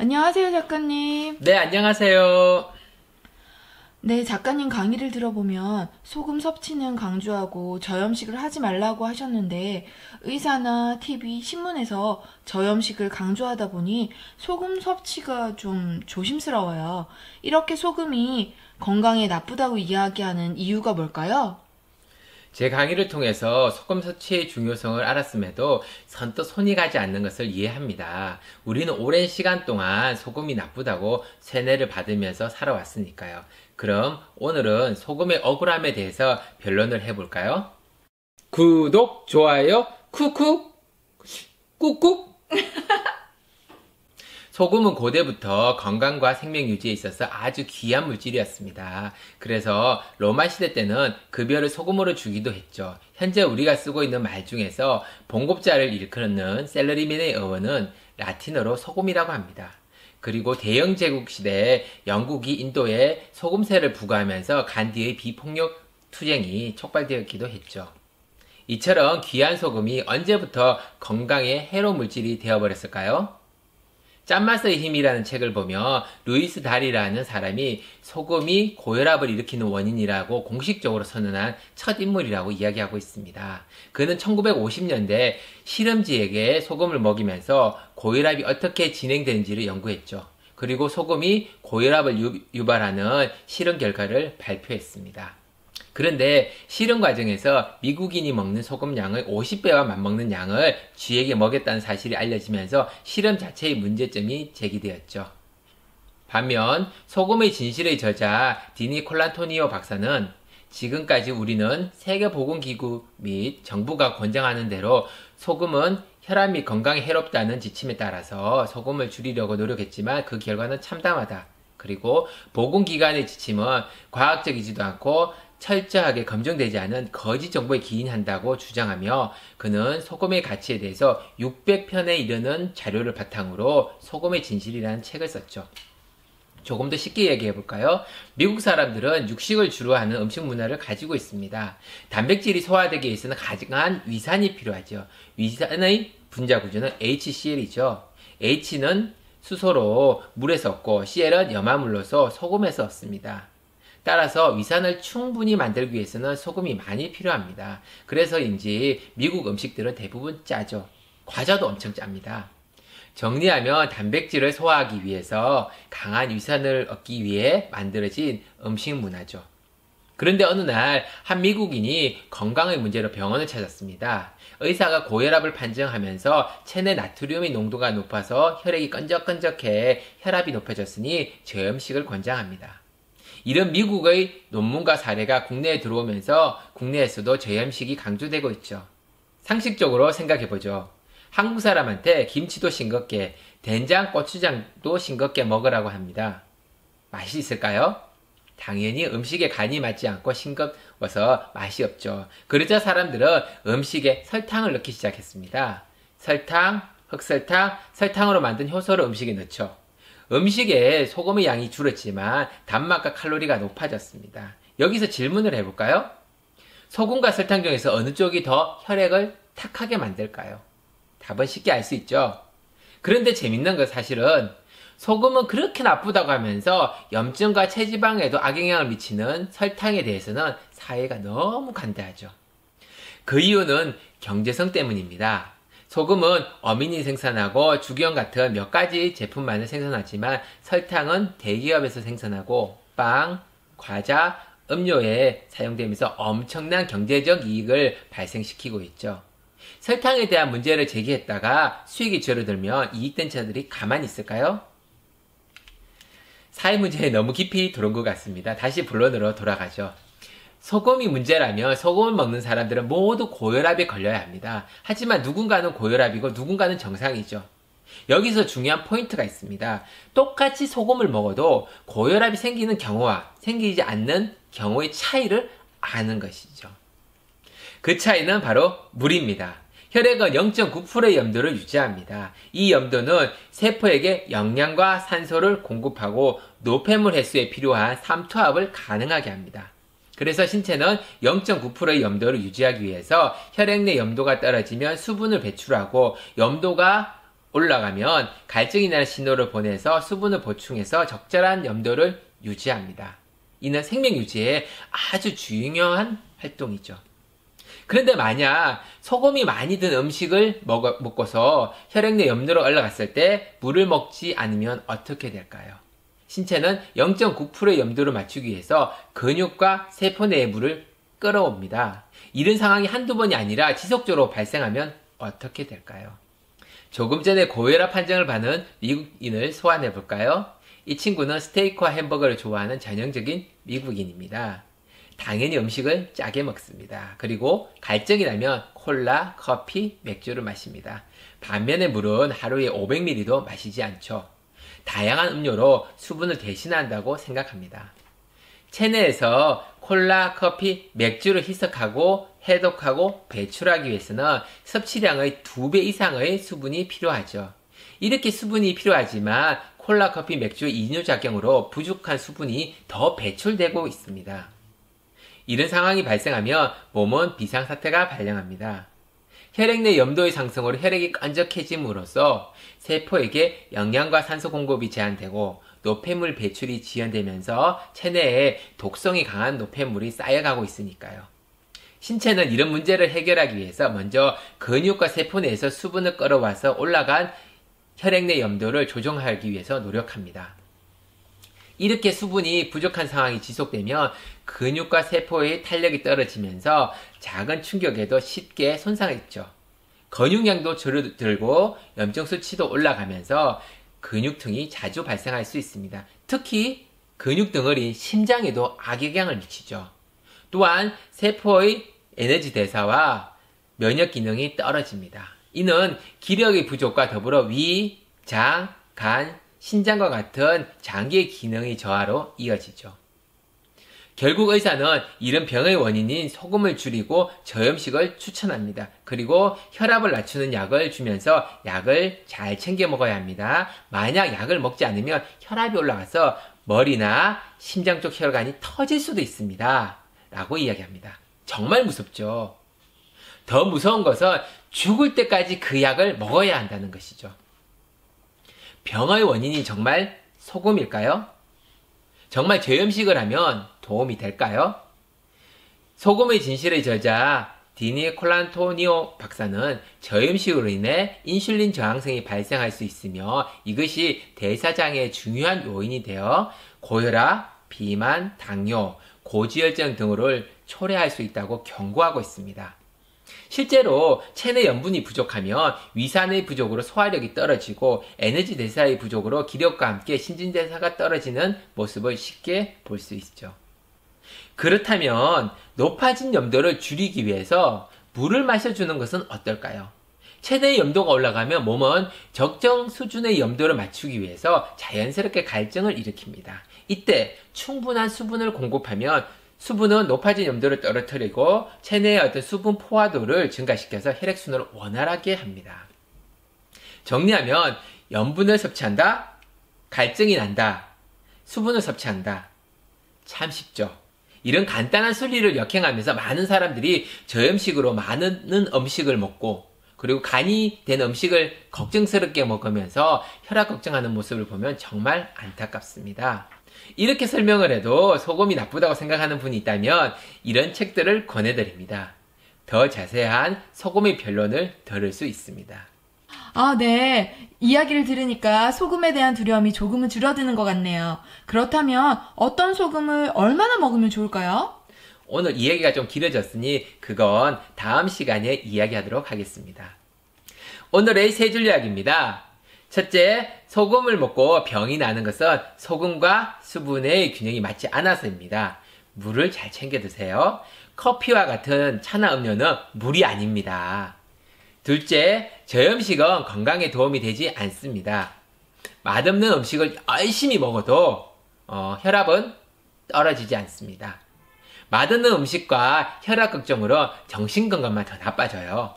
안녕하세요, 작가님. 네, 안녕하세요. 네, 작가님 강의를 들어보면 소금 섭취는 강조하고 저염식을 하지 말라고 하셨는데 의사나 TV, 신문에서 저염식을 강조하다 보니 소금 섭취가 좀 조심스러워요. 이렇게 소금이 건강에 나쁘다고 이야기하는 이유가 뭘까요? 제 강의를 통해서 소금 섭취의 중요성을 알았음에도 선뜻 손이 가지 않는 것을 이해합니다. 우리는 오랜 시간 동안 소금이 나쁘다고 세뇌를 받으면서 살아왔으니까요. 그럼 오늘은 소금의 억울함에 대해서 변론을 해볼까요? 구독, 좋아요, 쿡쿡, 꾹꾹. 소금은 고대부터 건강과 생명 유지에 있어서 아주 귀한 물질이었습니다. 그래서 로마 시대 때는 급여를 소금으로 주기도 했죠. 현재 우리가 쓰고 있는 말 중에서 봉급자를 일컫는 셀러리맨의 어원은 라틴어로 소금이라고 합니다. 그리고 대영 제국 시대에 영국이 인도에 소금세를 부과하면서 간디의 비폭력 투쟁이 촉발되었기도 했죠. 이처럼 귀한 소금이 언제부터 건강에 해로 물질이 되어버렸을까요? 짠맛의 힘이라는 책을 보며 루이스 달이라는 사람이 소금이 고혈압을 일으키는 원인이라고 공식적으로 선언한 첫 인물이라고 이야기하고 있습니다. 그는 1950년대 실험쥐에게 소금을 먹이면서 고혈압이 어떻게 진행되는지를 연구했죠. 그리고 소금이 고혈압을 유발하는 실험 결과를 발표했습니다. 그런데 실험 과정에서 미국인이 먹는 소금 양의 50배와 맞먹는 양을 쥐에게 먹였다는 사실이 알려지면서 실험 자체의 문제점이 제기되었죠. 반면 소금의 진실의 저자 디니 콜란토니오 박사는 지금까지 우리는 세계보건기구 및 정부가 권장하는 대로 소금은 혈압 및 건강에 해롭다는 지침에 따라서 소금을 줄이려고 노력했지만 그 결과는 참담하다. 그리고 보건기관의 지침은 과학적이지도 않고 철저하게 검증되지 않은 거짓 정보에 기인한다고 주장하며 그는 소금의 가치에 대해서 600편에 이르는 자료를 바탕으로 소금의 진실이라는 책을 썼죠. 조금 더 쉽게 얘기해 볼까요? 미국 사람들은 육식을 주로 하는 음식 문화를 가지고 있습니다. 단백질이 소화되기 위해서는 강한 위산이 필요하죠. 위산의 분자 구조는 HCl이죠. H는 수소로 물에서 얻고 CL은 염화물로서 소금에서 얻습니다. 따라서 위산을 충분히 만들기 위해서는 소금이 많이 필요합니다. 그래서인지 미국 음식들은 대부분 짜죠. 과자도 엄청 짭니다. 정리하면 단백질을 소화하기 위해서 강한 위산을 얻기 위해 만들어진 음식 문화죠. 그런데 어느 날 한 미국인이 건강의 문제로 병원을 찾았습니다. 의사가 고혈압을 판정하면서 체내 나트륨의 농도가 높아서 혈액이 끈적끈적해 혈압이 높아졌으니 저염식을 권장합니다. 이런 미국의 논문과 사례가 국내에 들어오면서 국내에서도 저염식이 강조되고 있죠. 상식적으로 생각해보죠. 한국 사람한테 김치도 싱겁게, 된장, 고추장도 싱겁게 먹으라고 합니다. 맛이 있을까요? 당연히 음식에 간이 맞지 않고 싱거워서 맛이 없죠. 그러자 사람들은 음식에 설탕을 넣기 시작했습니다. 설탕, 흑설탕, 설탕으로 만든 효소를 음식에 넣죠. 음식에 소금의 양이 줄었지만 단맛과 칼로리가 높아졌습니다. 여기서 질문을 해볼까요? 소금과 설탕 중에서 어느 쪽이 더 혈액을 탁하게 만들까요? 답은 쉽게 알 수 있죠. 그런데 재밌는 건 사실은 소금은 그렇게 나쁘다고 하면서 염증과 체지방에도 악영향을 미치는 설탕에 대해서는 사회가 너무 간대하죠. 그 이유는 경제성 때문입니다. 소금은 어민이 생산하고 주경 같은 몇 가지 제품만을 생산하지만 설탕은 대기업에서 생산하고 빵, 과자, 음료에 사용되면서 엄청난 경제적 이익을 발생시키고 있죠. 설탕에 대한 문제를 제기했다가 수익이 줄어들면 이익된 자들이 가만히 있을까요? 사회 문제에 너무 깊이 들어온 것 같습니다. 다시 본론으로 돌아가죠. 소금이 문제라면 소금을 먹는 사람들은 모두 고혈압에 걸려야 합니다. 하지만 누군가는 고혈압이고 누군가는 정상이죠. 여기서 중요한 포인트가 있습니다. 똑같이 소금을 먹어도 고혈압이 생기는 경우와 생기지 않는 경우의 차이를 아는 것이죠. 그 차이는 바로 물입니다. 혈액은 0.9%의 염도를 유지합니다. 이 염도는 세포에게 영양과 산소를 공급하고 노폐물 횟수에 필요한 삼투압을 가능하게 합니다. 그래서 신체는 0.9%의 염도를 유지하기 위해서 혈액 내 염도가 떨어지면 수분을 배출하고 염도가 올라가면 갈증이라는 신호를 보내서 수분을 보충해서 적절한 염도를 유지합니다. 이는 생명 유지에 아주 중요한 활동이죠. 그런데 만약 소금이 많이 든 음식을 먹고서 혈액 내 염도로 올라갔을 때 물을 먹지 않으면 어떻게 될까요? 신체는 0.9%의 염도를 맞추기 위해서 근육과 세포 내의 물을 끌어옵니다. 이런 상황이 한두 번이 아니라 지속적으로 발생하면 어떻게 될까요? 조금 전에 고혈압 판정을 받은 미국인을 소환해 볼까요? 이 친구는 스테이크와 햄버거를 좋아하는 전형적인 미국인입니다. 당연히 음식을 짜게 먹습니다. 그리고 갈증이 나면 콜라, 커피, 맥주를 마십니다. 반면에 물은 하루에 500ml도 마시지 않죠. 다양한 음료로 수분을 대신한다고 생각합니다. 체내에서 콜라, 커피, 맥주를 희석하고 해독하고 배출하기 위해서는 섭취량의 2배 이상의 수분이 필요하죠. 이렇게 수분이 필요하지만 콜라, 커피, 맥주 이뇨작용으로 부족한 수분이 더 배출되고 있습니다. 이런 상황이 발생하면 몸은 비상사태가 발생합니다. 혈액 내 염도의 상승으로 혈액이 끈적해짐으로써 세포에게 영양과 산소 공급이 제한되고 노폐물 배출이 지연되면서 체내에 독성이 강한 노폐물이 쌓여가고 있으니까요. 신체는 이런 문제를 해결하기 위해서 먼저 근육과 세포 내에서 수분을 끌어와서 올라간 혈액 내 염도를 조정하기 위해서 노력합니다. 이렇게 수분이 부족한 상황이 지속되면 근육과 세포의 탄력이 떨어지면서 작은 충격에도 쉽게 손상을 입죠. 근육량도 줄어들고 염증 수치도 올라가면서 근육통이 자주 발생할 수 있습니다. 특히 근육 덩어리인 심장에도 악영향을 미치죠. 또한 세포의 에너지 대사와 면역 기능이 떨어집니다. 이는 기력의 부족과 더불어 위, 장, 간, 신장과 같은 장기의 기능의 저하로 이어지죠. 결국 의사는 이런 병의 원인인 소금을 줄이고 저염식을 추천합니다. 그리고 혈압을 낮추는 약을 주면서 약을 잘 챙겨 먹어야 합니다. 만약 약을 먹지 않으면 혈압이 올라가서 머리나 심장 쪽 혈관이 터질 수도 있습니다. 라고 이야기합니다. 정말 무섭죠. 더 무서운 것은 죽을 때까지 그 약을 먹어야 한다는 것이죠. 병의 원인이 정말 소금일까요? 정말 저염식을 하면 도움이 될까요? 소금의 진실의 저자 디니 콜란토니오 박사는 저염식으로 인해 인슐린 저항성이 발생할 수 있으며 이것이 대사장애의 중요한 요인이 되어 고혈압, 비만, 당뇨, 고지혈증 등을 초래할 수 있다고 경고하고 있습니다. 실제로 체내 염분이 부족하면 위산의 부족으로 소화력이 떨어지고 에너지 대사의 부족으로 기력과 함께 신진대사가 떨어지는 모습을 쉽게 볼 수 있죠. 그렇다면 높아진 염도를 줄이기 위해서 물을 마셔주는 것은 어떨까요? 체내의 염도가 올라가면 몸은 적정 수준의 염도를 맞추기 위해서 자연스럽게 갈증을 일으킵니다. 이때 충분한 수분을 공급하면 수분은 높아진 염도를 떨어뜨리고 체내의 어떤 수분 포화도를 증가시켜서 혈액순환을 원활하게 합니다. 정리하면 염분을 섭취한다, 갈증이 난다, 수분을 섭취한다. 참 쉽죠. 이런 간단한 순리를 역행하면서 많은 사람들이 저염식으로 많은 음식을 먹고 그리고 간이 된 음식을 걱정스럽게 먹으면서 혈압 걱정하는 모습을 보면 정말 안타깝습니다. 이렇게 설명을 해도 소금이 나쁘다고 생각하는 분이 있다면 이런 책들을 권해드립니다. 더 자세한 소금의 변론을 들을 수 있습니다. 아, 네. 이야기를 들으니까 소금에 대한 두려움이 조금은 줄어드는 것 같네요. 그렇다면 어떤 소금을 얼마나 먹으면 좋을까요? 오늘 이야기가 좀 길어졌으니 그건 다음 시간에 이야기하도록 하겠습니다. 오늘의 세 줄 이야기입니다. 첫째, 소금을 먹고 병이 나는 것은 소금과 수분의 균형이 맞지 않아서입니다. 물을 잘 챙겨 드세요. 커피와 같은 차나 음료는 물이 아닙니다. 둘째, 저염식은 건강에 도움이 되지 않습니다. 맛없는 음식을 열심히 먹어도 혈압은 떨어지지 않습니다. 맛없는 음식과 혈압 걱정으로 정신건강만 더 나빠져요.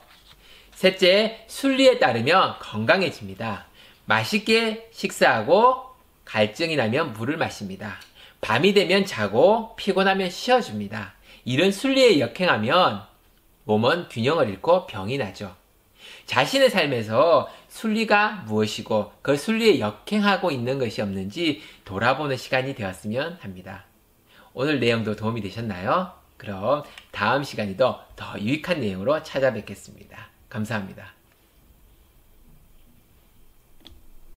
셋째, 순리에 따르면 건강해집니다. 맛있게 식사하고 갈증이 나면 물을 마십니다. 밤이 되면 자고 피곤하면 쉬어줍니다. 이런 순리에 역행하면 몸은 균형을 잃고 병이 나죠. 자신의 삶에서 순리가 무엇이고 그 순리에 역행하고 있는 것이 없는지 돌아보는 시간이 되었으면 합니다. 오늘 내용도 도움이 되셨나요? 그럼 다음 시간에도 더 유익한 내용으로 찾아뵙겠습니다. 감사합니다.